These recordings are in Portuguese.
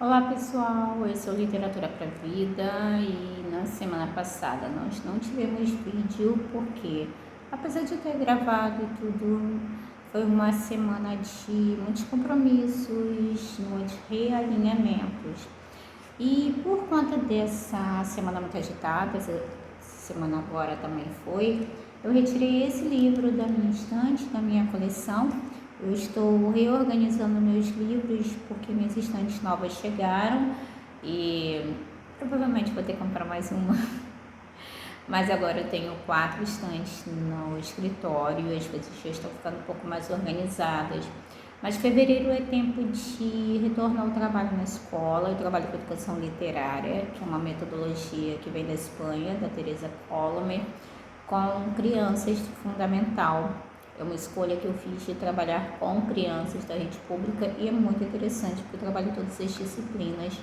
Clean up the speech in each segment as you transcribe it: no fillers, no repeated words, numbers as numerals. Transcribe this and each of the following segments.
Olá pessoal, eu sou Literatura para a Vida e na semana passada nós não tivemos vídeo porque, apesar de eu ter gravado e tudo, foi uma semana de muitos compromissos, muitos realinhamentos. E por conta dessa semana muito agitada, essa semana agora também foi, eu retirei esse livro da minha estante, da minha coleção. Eu estou reorganizando meus livros porque minhas estantes novas chegaram e provavelmente vou ter que comprar mais uma. Mas agora eu tenho 4 estantes no escritório, as coisas já estão ficando um pouco mais organizadas. Mas fevereiro é tempo de retorno ao trabalho na escola. Eu trabalho com educação literária, que é uma metodologia que vem da Espanha, da Teresa Colomer, com crianças de fundamental. É uma escolha que eu fiz de trabalhar com crianças da rede pública e é muito interessante, porque eu trabalho todas as disciplinas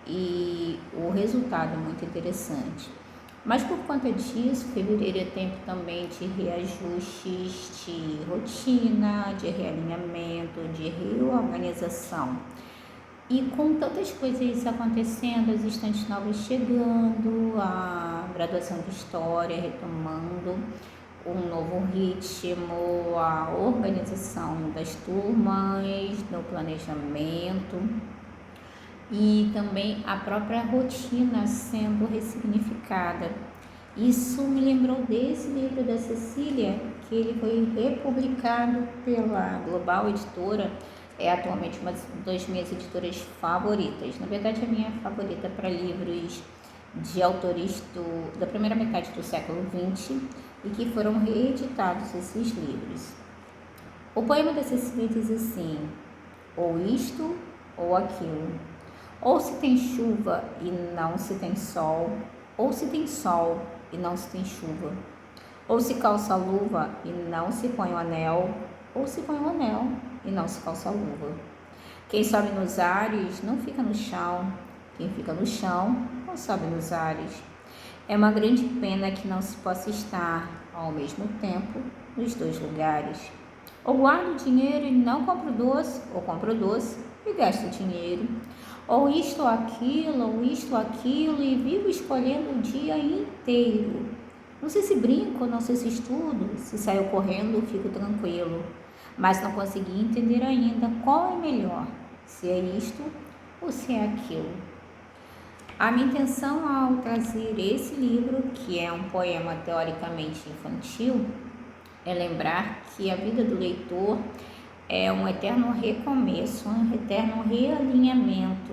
e o resultado é muito interessante. Mas por conta disso, fevereiro é tempo também de reajustes de rotina, de realinhamento, de reorganização. E com tantas coisas acontecendo, as estantes novas chegando, a graduação de História retomando, um novo ritmo, a organização das turmas, no planejamento e também a própria rotina sendo ressignificada. Isso me lembrou desse livro da Cecília, que ele foi republicado pela Global Editora, é atualmente uma das minhas editoras favoritas. Na verdade, a minha favorita para livros de autores da primeira metade do século XX e que foram reeditados esses livros. O poema da Cecília diz assim: ou isto ou aquilo. Ou se tem chuva e não se tem sol, ou se tem sol e não se tem chuva. Ou se calça a luva e não se põe o anel, ou se põe o anel e não se calça a luva. Quem sobe nos ares não fica no chão, quem fica no chão não sobe nos ares. É uma grande pena que não se possa estar, ao mesmo tempo, nos dois lugares. Ou guardo dinheiro e não compro doce, ou compro doce e gasto dinheiro. Ou isto ou aquilo, e vivo escolhendo o dia inteiro. Não sei se brinco, não sei se estudo, se saio correndo, fico tranquilo. Mas não consegui entender ainda qual é melhor, se é isto ou se é aquilo. A minha intenção ao trazer esse livro, que é um poema teoricamente infantil, é lembrar que a vida do leitor é um eterno recomeço, um eterno realinhamento.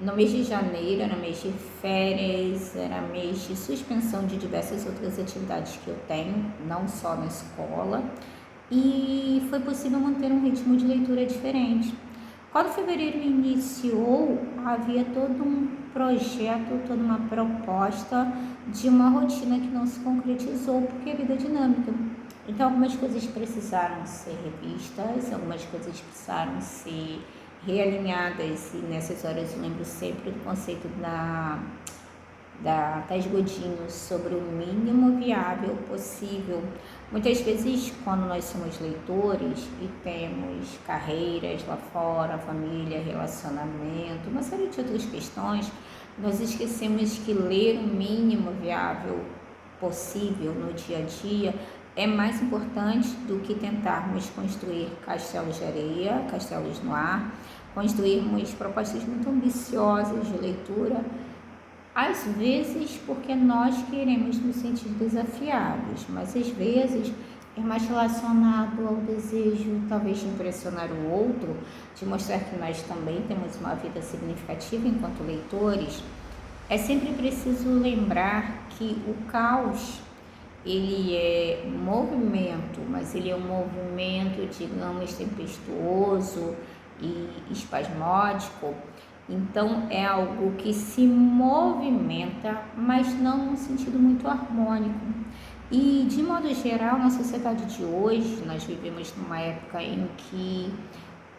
No mês de janeiro era mês de férias, era mês de suspensão de diversas outras atividades que eu tenho, não só na escola, e foi possível manter um ritmo de leitura diferente. Quando fevereiro iniciou, havia todo um projeto, toda uma proposta de uma rotina que não se concretizou, porque a vida é dinâmica. Então, algumas coisas precisaram ser revistas, algumas coisas precisaram ser realinhadas, e nessas horas eu lembro sempre do conceito da Thais Godinho sobre o mínimo viável possível. Muitas vezes, quando nós somos leitores e temos carreiras lá fora, família, relacionamento, uma série de outras questões, nós esquecemos que ler o mínimo viável possível no dia a dia é mais importante do que tentarmos construir castelos de areia, castelos no ar, construirmos propostas muito ambiciosas de leitura, às vezes porque nós queremos nos sentir desafiados, mas às vezes é mais relacionado ao desejo talvez de impressionar o outro, de mostrar que nós também temos uma vida significativa enquanto leitores. É sempre preciso lembrar que o caos, ele é movimento, mas ele é um movimento, digamos, tempestuoso e espasmódico. Então é algo que se movimenta, mas não num sentido muito harmônico. E de modo geral, na sociedade de hoje, nós vivemos numa época em que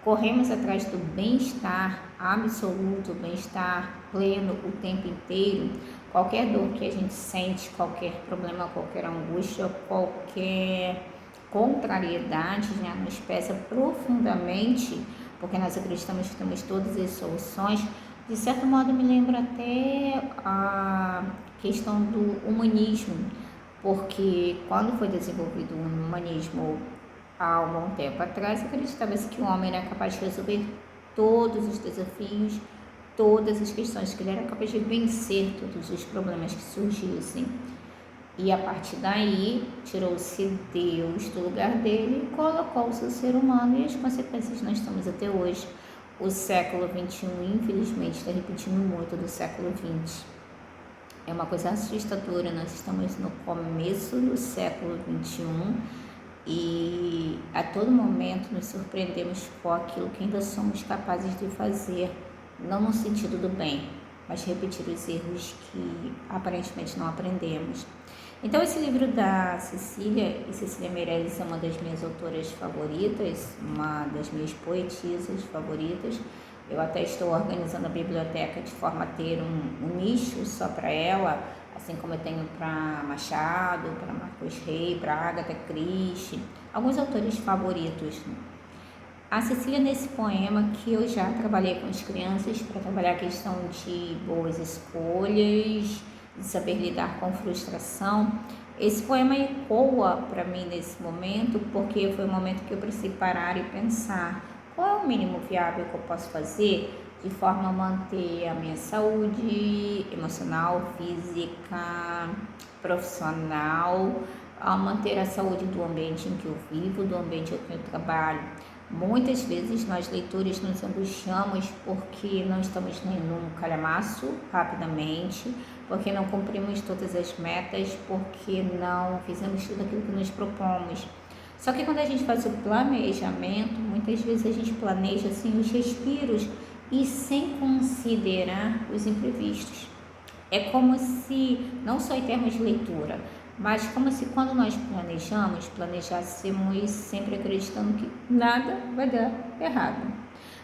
corremos atrás do bem-estar absoluto, bem-estar pleno o tempo inteiro. Qualquer dor que a gente sente, qualquer problema, qualquer angústia, qualquer contrariedade já nos pesa profundamente, porque nós acreditamos que temos todas as soluções, De certo modo, me lembra até a questão do humanismo, porque quando foi desenvolvido o humanismo há um bom tempo atrás, acreditava-se que o homem era capaz de resolver todos os desafios, todas as questões, que ele era capaz de vencer todos os problemas que surgissem. E a partir daí, tirou-se Deus do lugar dele e colocou-se o ser humano, e as consequências nós estamos até hoje. O século XXI, infelizmente, está repetindo muito do século XX. É uma coisa assustadora, nós estamos no começo do século XXI e a todo momento nos surpreendemos com aquilo que ainda somos capazes de fazer, não no sentido do bem, mas repetir os erros que aparentemente não aprendemos. Então, esse livro da Cecília, e Cecília Meirelles é uma das minhas autoras favoritas, uma das minhas poetisas favoritas. Eu até estou organizando a biblioteca de forma a ter um nicho só para ela, assim como eu tenho para Machado, para Marcos Rey, para Agatha Christie, alguns autores favoritos. A Cecília, nesse poema que eu já trabalhei com as crianças para trabalhar a questão de boas escolhas, de saber lidar com frustração, esse poema ecoa para mim nesse momento, porque foi o momento que eu precisei parar e pensar qual é o mínimo viável que eu posso fazer de forma a manter a minha saúde emocional, física, profissional, a manter a saúde do ambiente em que eu vivo, do ambiente em que eu trabalho. Muitas vezes nós leitores nos angustiamos porque não estamos num calhamaço rapidamente, porque não cumprimos todas as metas, porque não fizemos tudo aquilo que nos propomos. Só que quando a gente faz o planejamento, muitas vezes a gente planeja assim os respiros e sem considerar os imprevistos. É como se, não só em termos de leitura, mas como se quando nós planejássemos sempre acreditando que nada vai dar errado.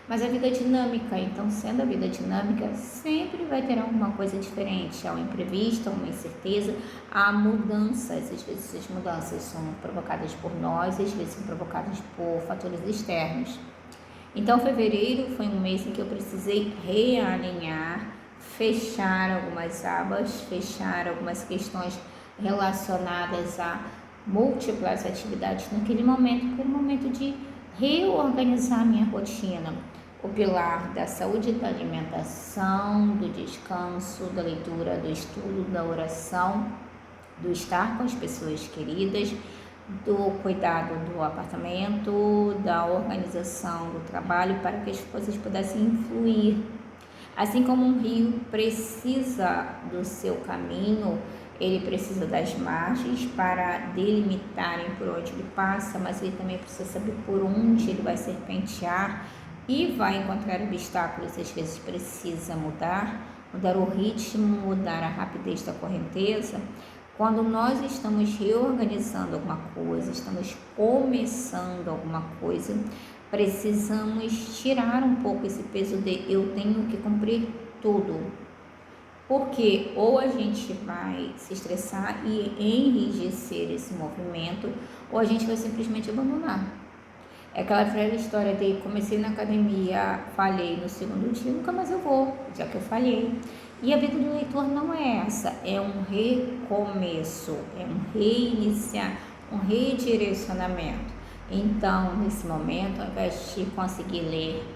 Mas a vida é dinâmica, então sendo a vida dinâmica, sempre vai ter alguma coisa diferente, há um imprevisto, há uma incerteza, há mudanças. Às vezes essas mudanças são provocadas por nós, às vezes são provocadas por fatores externos. Então fevereiro foi um mês em que eu precisei realinhar, fechar algumas abas, fechar algumas questões relacionadas a múltiplas atividades naquele momento de reorganizar minha rotina. O pilar da saúde, da alimentação, do descanso, da leitura, do estudo, da oração, do estar com as pessoas queridas, do cuidado do apartamento, da organização do trabalho, para que as coisas pudessem fluir. Assim como um rio precisa do seu caminho, ele precisa das margens para delimitarem por onde ele passa, mas ele também precisa saber por onde ele vai serpentear e vai encontrar obstáculos. Às vezes precisa mudar o ritmo, mudar a rapidez da correnteza. Quando nós estamos reorganizando alguma coisa, estamos começando alguma coisa, precisamos tirar um pouco esse peso de eu tenho que cumprir tudo. Porque ou a gente vai se estressar e enrijecer esse movimento, ou a gente vai simplesmente abandonar. É aquela velha história de comecei na academia, falhei no segundo dia, nunca mais eu vou, já que eu falhei. E a vida do leitor não é essa, é um recomeço, é um reiniciar, um redirecionamento. Então, nesse momento, ao invés de conseguir ler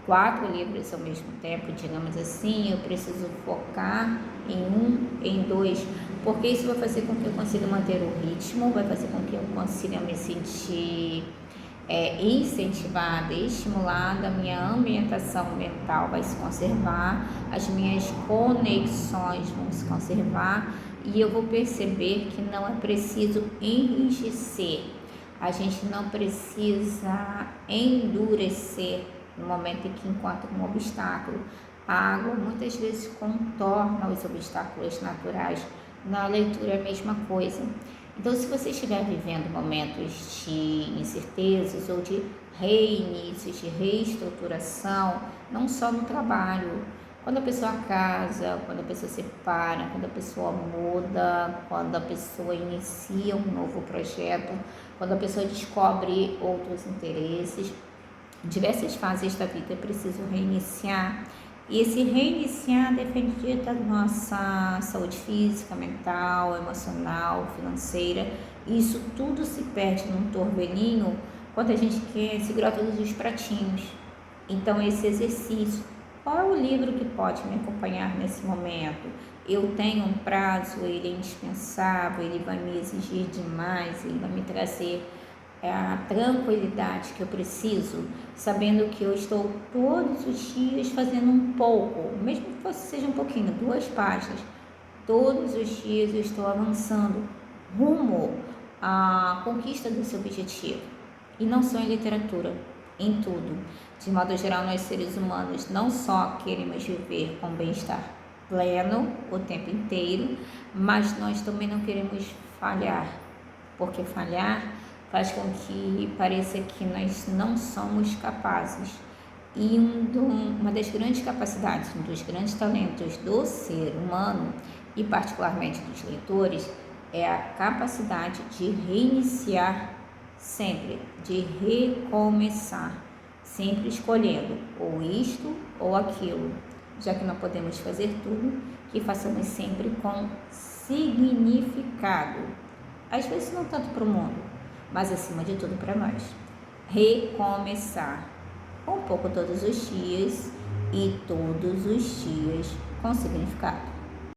4 livros ao mesmo tempo, digamos assim, eu preciso focar em 2, porque isso vai fazer com que eu consiga manter o ritmo, vai fazer com que eu consiga me sentir incentivada, estimulada, a minha ambientação mental vai se conservar, as minhas conexões vão se conservar e eu vou perceber que não é preciso enrijecer, a gente não precisa endurecer no momento em que encontra um obstáculo. A água muitas vezes contorna os obstáculos naturais, na leitura é a mesma coisa. Então, se você estiver vivendo momentos de incertezas ou de reinícios, de reestruturação, não só no trabalho, quando a pessoa casa, quando a pessoa se separa, quando a pessoa muda, quando a pessoa inicia um novo projeto, quando a pessoa descobre outros interesses, diversas fases da vida é preciso reiniciar E esse reiniciar depende da nossa saúde física, mental, emocional, financeira. Isso tudo se perde num turbelinho quando a gente quer segurar todos os pratinhos. Então, esse exercício, qual é o livro que pode me acompanhar nesse momento? Eu tenho um prazo, ele é indispensável, ele vai me exigir demais, ele vai me trazer a tranquilidade que eu preciso, sabendo que eu estou todos os dias fazendo um pouco, mesmo que seja um pouquinho, 2 páginas, todos os dias eu estou avançando rumo à conquista desse objetivo. E não só em literatura, em tudo. De modo geral, nós seres humanos não só queremos viver com bem-estar pleno o tempo inteiro, mas nós também não queremos falhar, porque falhar faz com que pareça que nós não somos capazes. E uma das grandes capacidades, um dos grandes talentos do ser humano, e particularmente dos leitores, é a capacidade de reiniciar sempre, de recomeçar, sempre escolhendo ou isto ou aquilo, já que não podemos fazer tudo, que façamos sempre com significado. Às vezes não tanto para o mundo, mas acima de tudo para nós. Recomeçar um pouco todos os dias e todos os dias com significado.